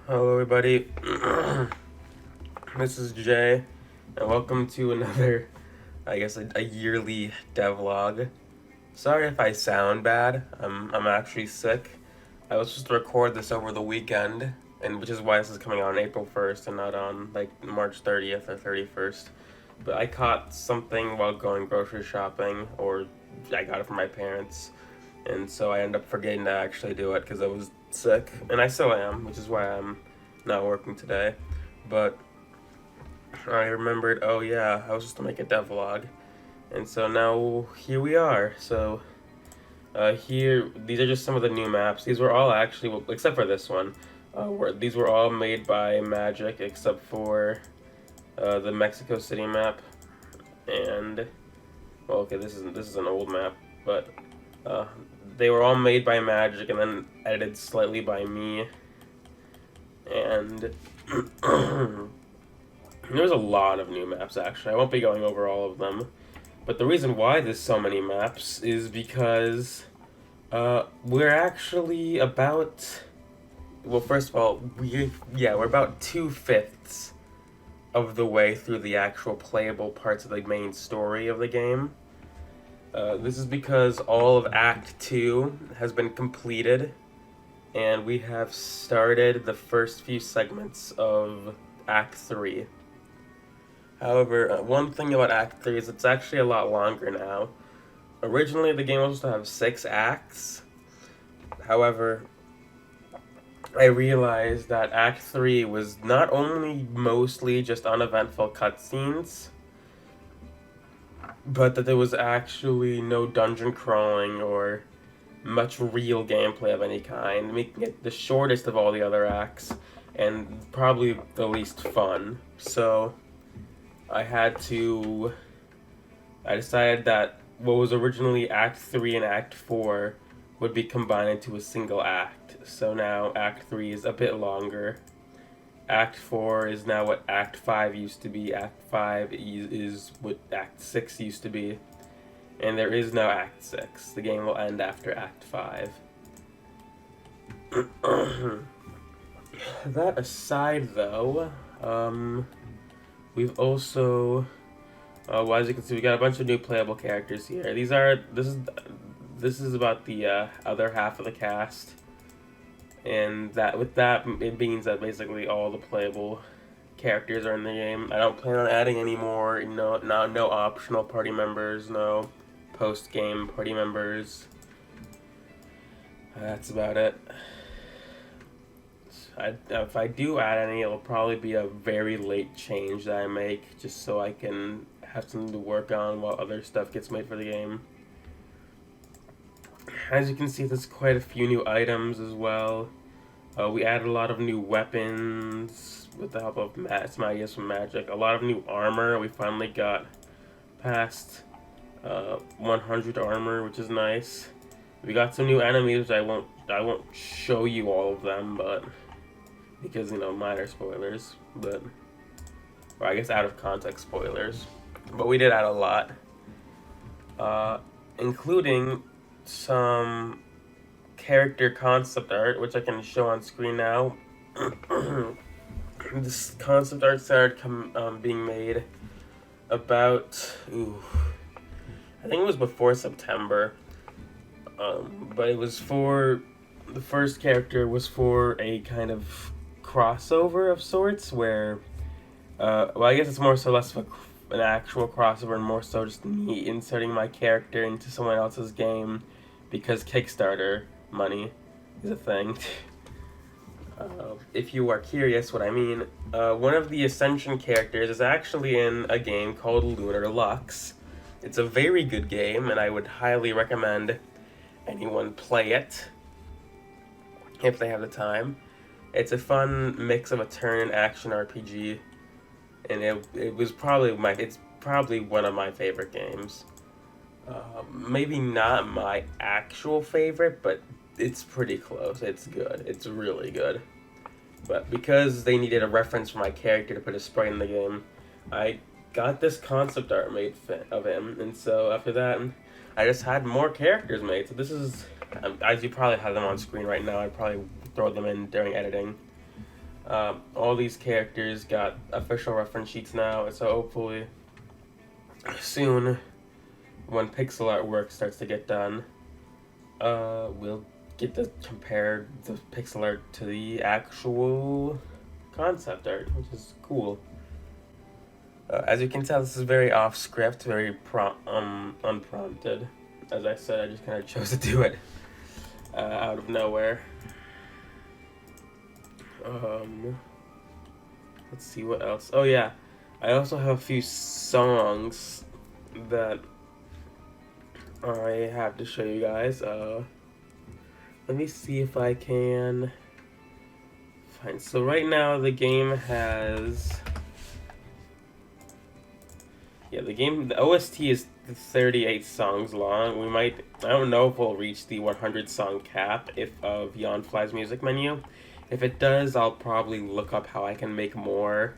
Hello, everybody. This is Jay, and welcome to another, a yearly devlog. Sorry if I sound bad. I'm actually sick. I was supposed to record this over the weekend, and which is why this is coming out on April 1st and not on March 30th or 31st. But I caught something while going grocery shopping, or I got it from my parents, and so I ended up forgetting to actually do it because I was sick, and I still am, which is why I'm not working today. But I remembered, oh yeah, I was supposed to make a devlog, and so now here we are. So here, these are just some of the new maps. These were all actually, well, except for this one, these were all made by Magic, except for the Mexico City map, and well, okay, this is an old map, but uh, they were all made by Magic and then edited slightly by me. And there's a lot of new maps, actually. I won't be going over all of them. But the reason why there's so many maps is because we're actually about... Well, first of all, we're about 2/5 of the way through the actual playable parts of the main story of the game. This is because all of Act 2 has been completed, and we have started the first few segments of Act 3. However, one thing about Act 3 is it's actually a lot longer now. Originally, the game was supposed to have 6 acts. However, I realized that Act 3 was not only mostly just uneventful cutscenes, but that there was actually no dungeon crawling or much real gameplay of any kind, making it the shortest of all the other acts and probably the least fun. So I decided that what was originally Act 3 and Act 4 would be combined into a single act. So now Act 3 is a bit longer. Act 4 is now what Act 5 used to be. Act 5 is what Act 6 used to be. And there is no Act 6. The game will end after Act 5. That aside, though, we've also... well, as you can see, we got a bunch of new playable characters here. This is about the other half of the cast. And it means that basically all the playable characters are in the game. I don't plan on adding any more. No optional party members. No post-game party members. That's about it. If I do add any, it'll probably be a very late change that I make, just so I can have something to work on while other stuff gets made for the game. As you can see, there's quite a few new items as well. We added a lot of new weapons with the help of some ideas from Magic. A lot of new armor. We finally got past 100 armor, which is nice. We got some new enemies. I won't show you all of them, but because minor spoilers, but or I guess out of context spoilers. But we did add a lot, including some character concept art, which I can show on screen now. This concept art started being made about, I think it was before September, but it was for, the first character was for a kind of crossover of sorts, where, well, I guess it's more so less of an actual crossover and more so just me inserting my character into someone else's game, because Kickstarter money is a thing. If you are curious what I mean, one of the Ascension characters is actually in a game called Lunar Lux. It's a very good game, and I would highly recommend anyone play it if they have the time. It's a fun mix of a turn and action RPG, and it was probably it's probably one of my favorite games. Maybe not my actual favorite, but it's pretty close. It's good. It's really good. But because they needed a reference for my character to put a sprite in the game, I got this concept art made of him, and so after that, I just had more characters made. So this is, as you probably have them on screen right now, I'd probably throw them in during editing. All these characters got official reference sheets now, so hopefully soon, when pixel art work starts to get done, we'll get to compare the pixel art to the actual concept art, which is cool. As you can tell, this is very off script, very unprompted. As I said, I just kind of chose to do it out of nowhere. Let's see what else. Oh yeah, I also have a few songs that I have to show you guys. Let me see if I can find. So right now the game has. Yeah, the OST is 38 songs long. I don't know if we'll reach the 100 song cap of Yon Fly's music menu. If it does, I'll probably look up how I can make more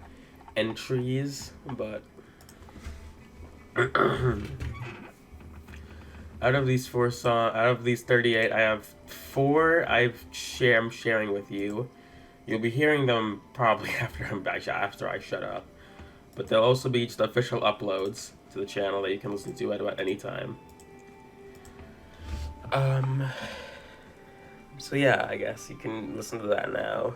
entries, but out of these 38, I have 4 I'm sharing with you. You'll be hearing them probably after I shut up. But there'll also be just official uploads to the channel that you can listen to at about any time. So yeah, I guess you can listen to that now.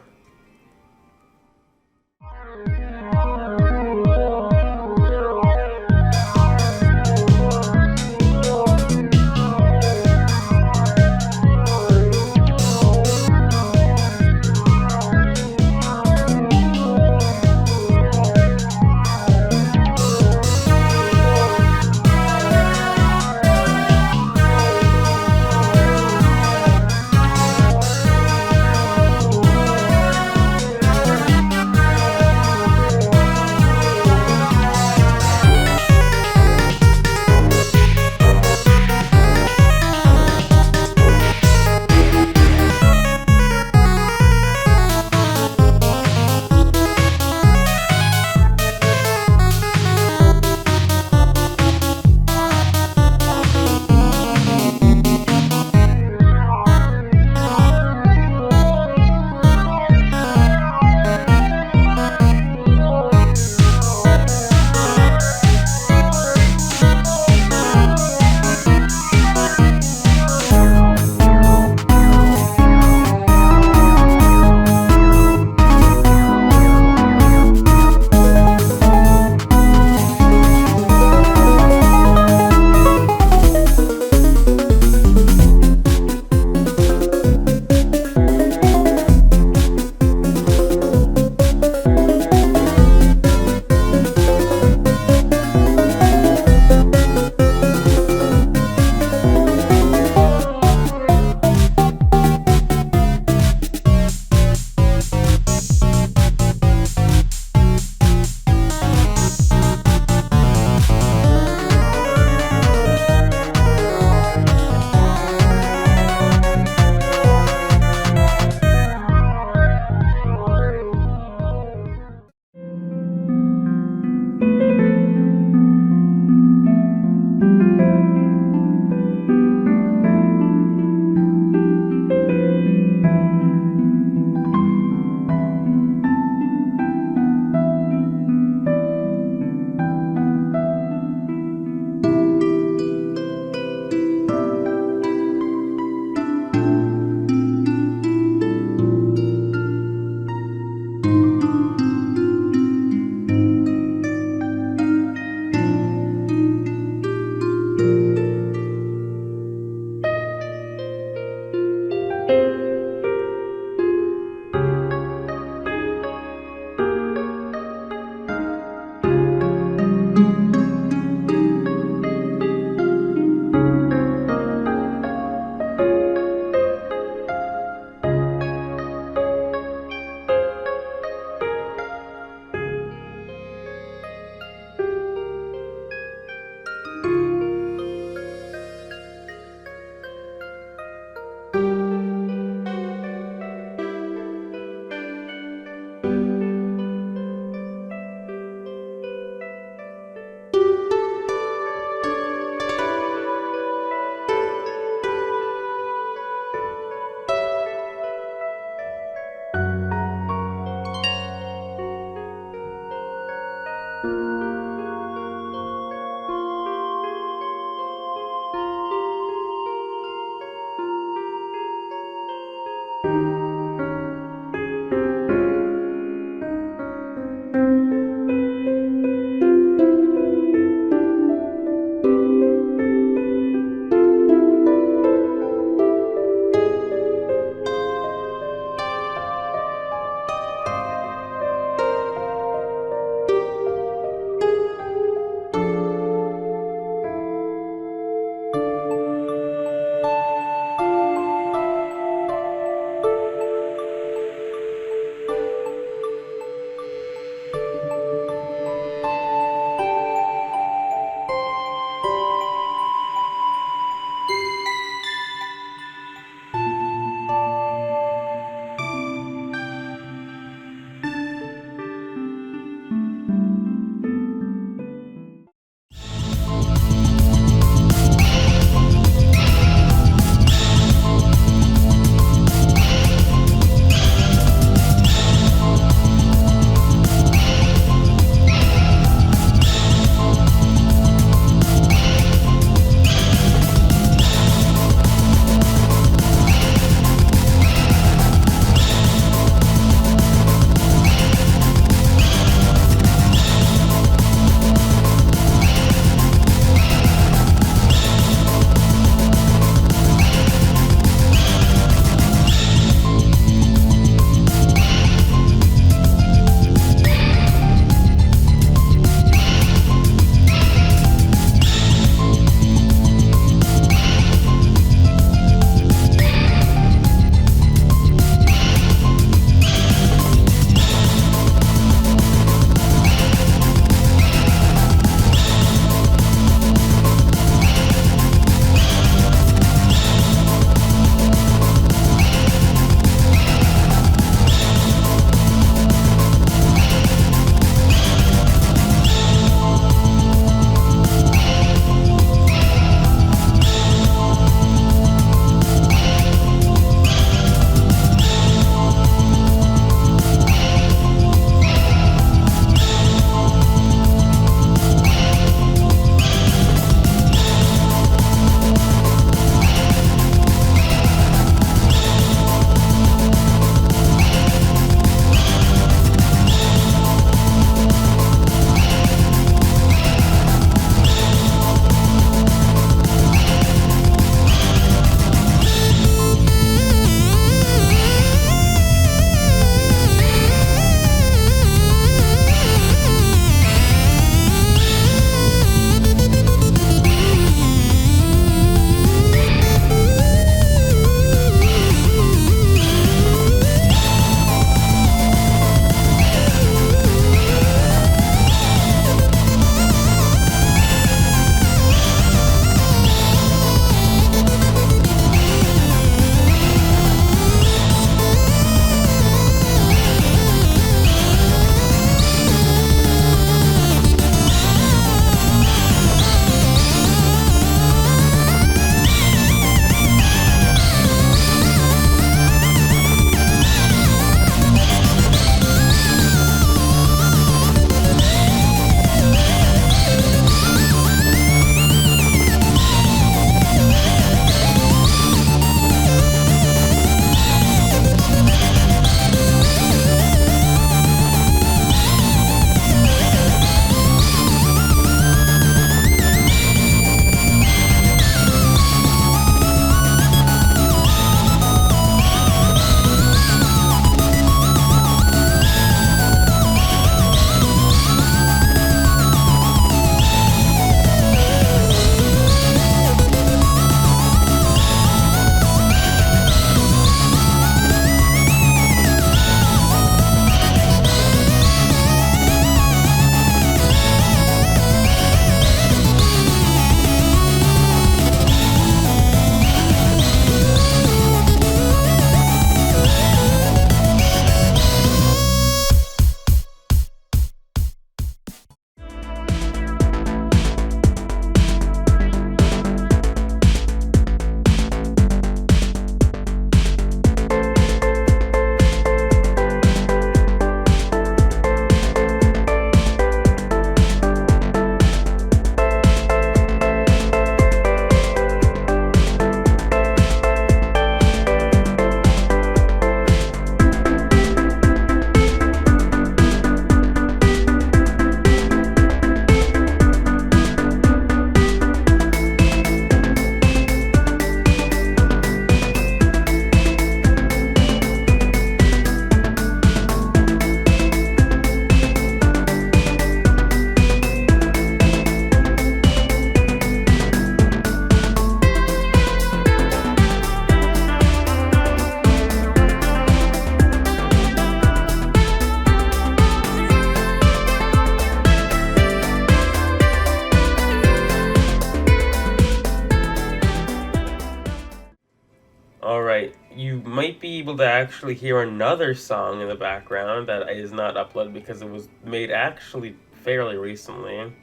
able to actually hear another song in the background that is not uploaded because it was made actually fairly recently.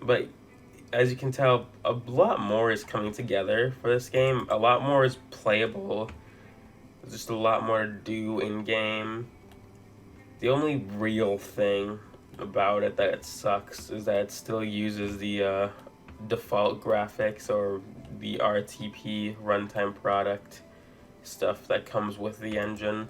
But as you can tell, a lot more is coming together for this game. A lot more is playable. There's just a lot more to do in-game. The only real thing about it that it sucks is that it still uses the default graphics or the RTP runtime product stuff that comes with the engine.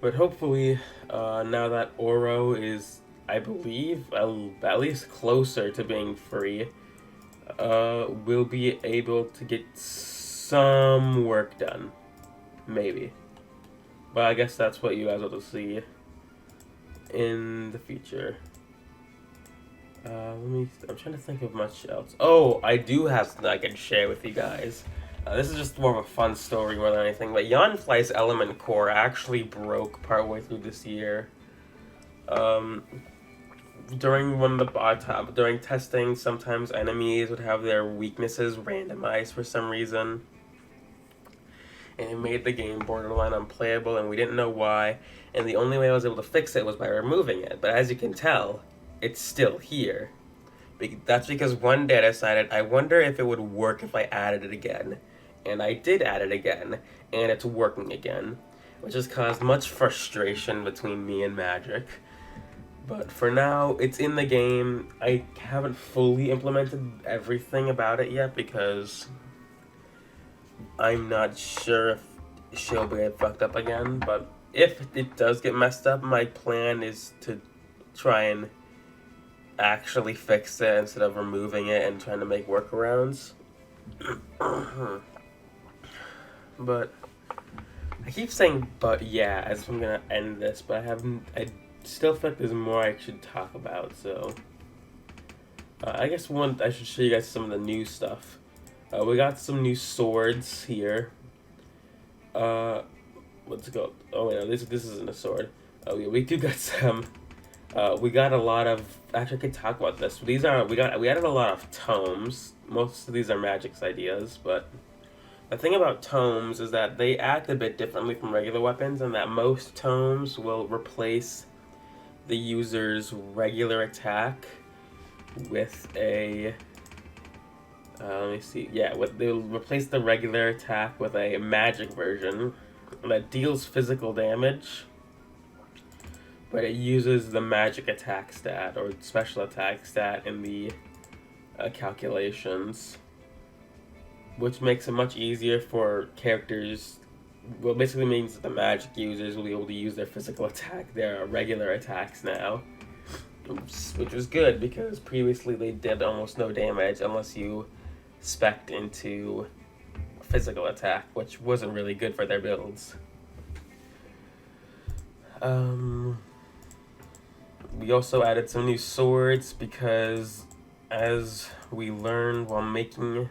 But hopefully, now that Oro is, I believe, at least closer to being free, we'll be able to get some work done. Maybe. But I guess that's what you guys will see in the future. I'm trying to think of much else. Oh, I do have something I can share with you guys. This is just more of a fun story more than anything, but Yanfly's Element Core actually broke partway through this year. During testing, sometimes enemies would have their weaknesses randomized for some reason, and it made the game borderline unplayable, and we didn't know why, and the only way I was able to fix it was by removing it. But as you can tell, it's still here. That's because one day I decided, I wonder if it would work if I added it again. And I did add it again, and it's working again, which has caused much frustration between me and Magic. But for now, it's in the game. I haven't fully implemented everything about it yet because I'm not sure if she'll get fucked up again. But if it does get messed up, my plan is to try and actually fix it instead of removing it and trying to make workarounds. But I keep saying "but yeah" as if I'm gonna end this, but I still feel like there's more I should talk about. So I guess I should show you guys some of the new stuff. We got some new swords here. What's it called? Oh wait, no, this isn't a sword. Oh yeah, we do got some. We got a lot of. Actually, I could talk about this. We added a lot of tomes. Most of these are Magic's ideas, but the thing about tomes is that they act a bit differently from regular weapons, and that most tomes will replace the user's regular attack with a. Let me see. Yeah, they'll replace the regular attack with a magic version that deals physical damage, but it uses the magic attack stat or special attack stat in the calculations, which makes it much easier for characters. Well, basically means that the magic users will be able to use their physical attack, their regular attacks now, which was good because previously they did almost no damage unless you spec'd into physical attack, which wasn't really good for their builds. We also added some new swords because, as we learned while making,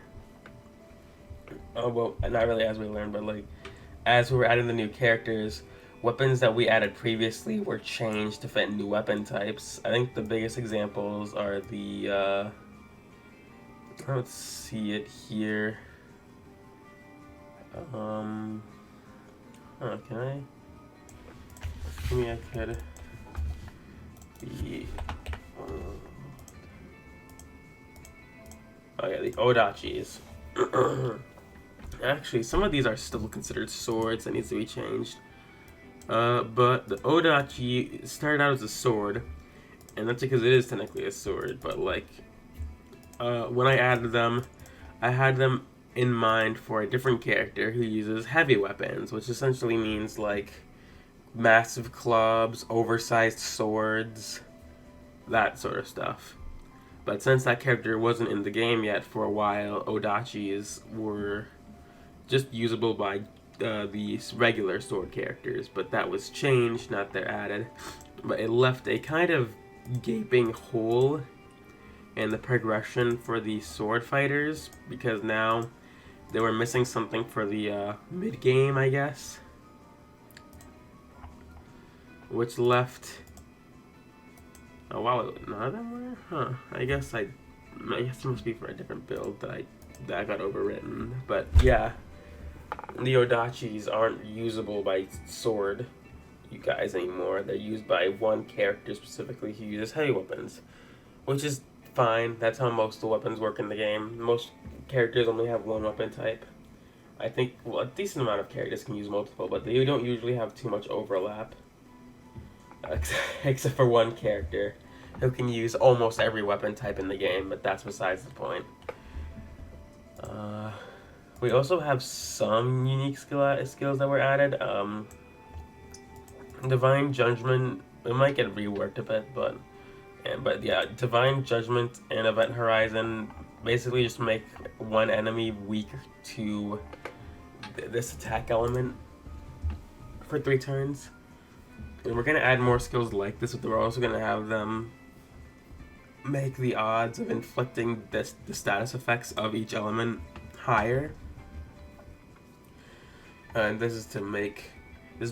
well, not really as we learned, but like as we were adding the new characters, weapons that we added previously were changed to fit new weapon types. I think the biggest examples are the let's see it here. Can I? Maybe I could. Oh yeah, the Odachis. Actually, some of these are still considered swords that needs to be changed. But the Odachi started out as a sword, and that's because it is technically a sword, but like, when I added them, I had them in mind for a different character who uses heavy weapons, which essentially means like massive clubs, oversized swords, that sort of stuff. But since that character wasn't in the game yet for a while, Odachis were just usable by the regular sword characters, but that was changed, not they're added. But it left a kind of gaping hole in the progression for the sword fighters, because now they were missing something for the mid-game, I guess. Which left... Oh wow, none of them were? Huh. I guess it must be for a different build that got overwritten. But yeah. the Odachis aren't usable by sword you guys anymore. They're used by one character specifically who uses heavy weapons, which is fine. That's how most of the weapons work in the game. Most characters only have one weapon type. I think, well, a decent amount of characters can use multiple, but they don't usually have too much overlap. Except for one character who can use almost every weapon type in the game, but that's besides the point. We also have some unique skills that were added. Divine Judgment, it might get reworked a bit, but yeah, Divine Judgment and Event Horizon basically just make one enemy weak to this attack element for 3 turns. And we're going to add more skills like this, but we're also going to have them make the odds of inflicting the status effects of each element higher. And this is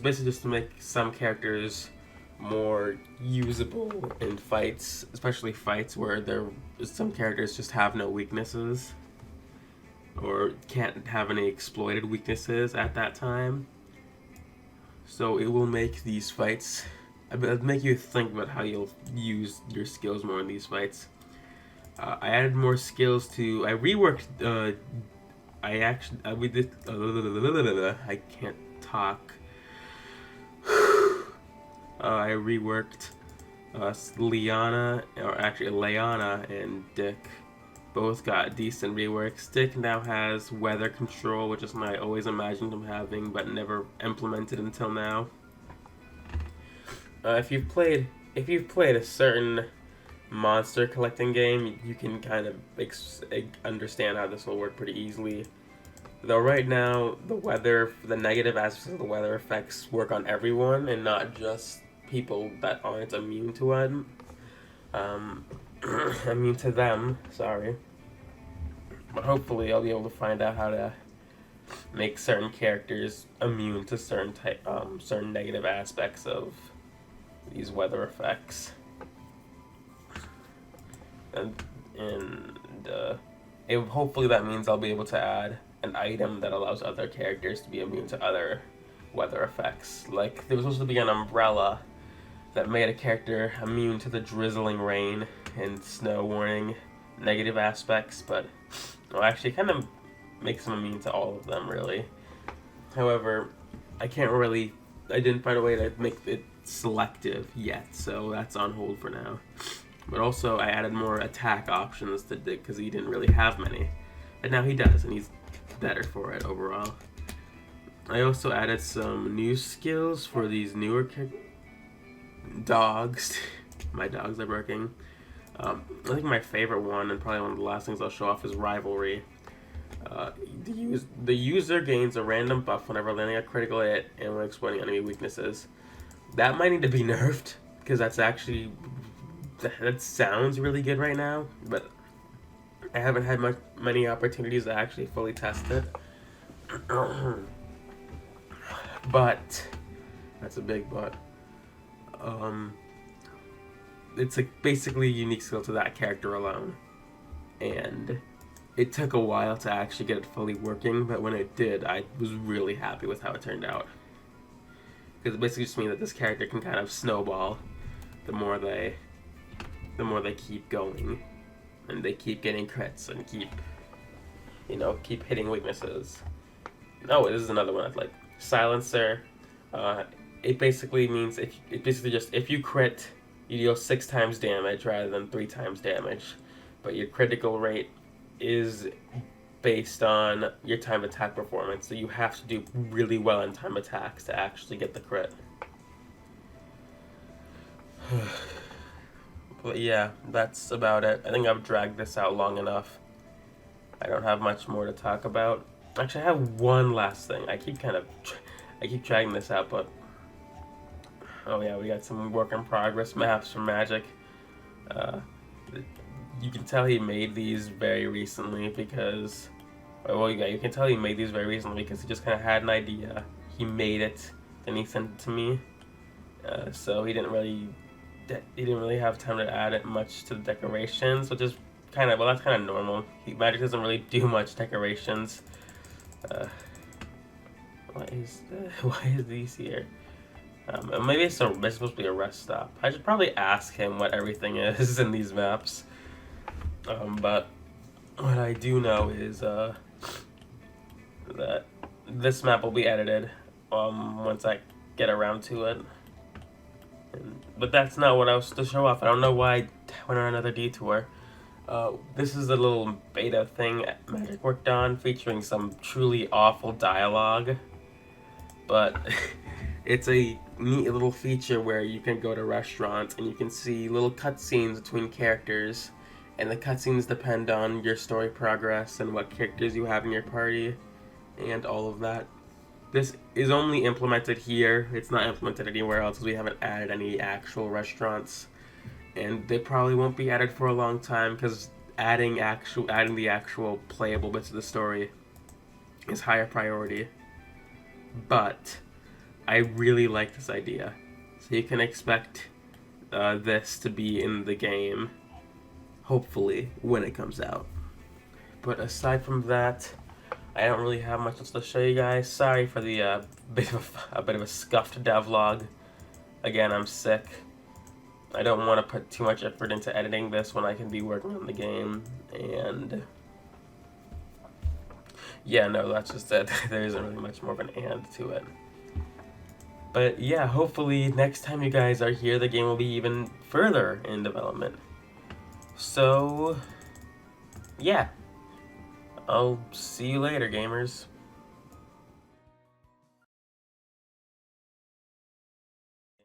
basically just to make some characters more usable in fights, especially fights where some characters just have no weaknesses or can't have any exploited weaknesses at that time. So it will make these fights, it'll make you think about how you'll use your skills more in these fights. I added more skills to, I reworked, we did, I can't talk. I reworked Leanna and Dick. Both got decent reworks. Dick now has weather control, which is what I always imagined him having, but never implemented until now. If you've played a certain monster collecting game, you can kind of understand how this will work pretty easily. Though right now, the negative aspects of the weather effects work on everyone and not just people that aren't immune to it. Immune to them, sorry. But hopefully I'll be able to find out how to make certain characters immune to certain negative aspects of these weather effects. Hopefully that means I'll be able to add an item that allows other characters to be immune to other weather effects. Like, there was supposed to be an umbrella that made a character immune to the drizzling rain and snow warning negative aspects, but actually it kind of makes them immune to all of them, really. However, I didn't find a way to make it selective yet, so that's on hold for now. But also, I added more attack options to Dick because he didn't really have many. And now he does, and he's better for it overall. I also added some new skills for these newer dogs. My dogs are barking. I think my favorite one, and probably one of the last things I'll show off, is Rivalry. The user gains a random buff whenever landing a critical hit and when exploiting enemy weaknesses. That might need to be nerfed, because that sounds really good right now, but I haven't had many opportunities to actually fully test it. But that's a big but. It's basically a unique skill to that character alone, and it took a while to actually get it fully working, but when it did, I was really happy with how it turned out. Because it basically just means that this character can kind of snowball the more they keep going, and they keep getting crits and keep hitting weaknesses. Oh, this is another one. Like Silencer. It basically means if you crit, you deal 6 times damage rather than 3 times damage, but your critical rate is based on your time attack performance, so you have to do really well in time attacks to actually get the crit. But yeah, that's about it. I think I've dragged this out long enough. I don't have much more to talk about. Actually, I have one last thing. I keep dragging this out, but oh yeah, we got some work in progress maps from Magic. You can tell he made these very recently because, you can tell he made these very recently because he just kind of had an idea. He made it, then he sent it to me. So he didn't really have time to add it much to the decorations, which is that's kind of normal. Magic doesn't really do much decorations. What is this? Why is these here? Maybe it's supposed to be a rest stop. I should probably ask him what everything is in these maps. But what I do know is that this map will be edited once I get around to it. But that's not what I was to show off. I don't know why I went on another detour. This is a little beta thing Magic worked on, featuring some truly awful dialogue. But it's a neat little feature where you can go to restaurants and you can see little cutscenes between characters, and the cutscenes depend on your story progress and what characters you have in your party and all of that. This is only implemented here. It's not implemented anywhere else because we haven't added any actual restaurants, and they probably won't be added for a long time because adding the actual playable bits of the story is higher priority. But I really like this idea, so you can expect this to be in the game, hopefully, when it comes out. But aside from that, I don't really have much else to show you guys. Sorry for the bit of a scuffed devlog. Again, I'm sick. I don't want to put too much effort into editing this when I can be working on the game, and yeah, no, that's just it. There isn't really much more of an and to it. But yeah, hopefully next time you guys are here, the game will be even further in development. So yeah, I'll see you later, gamers.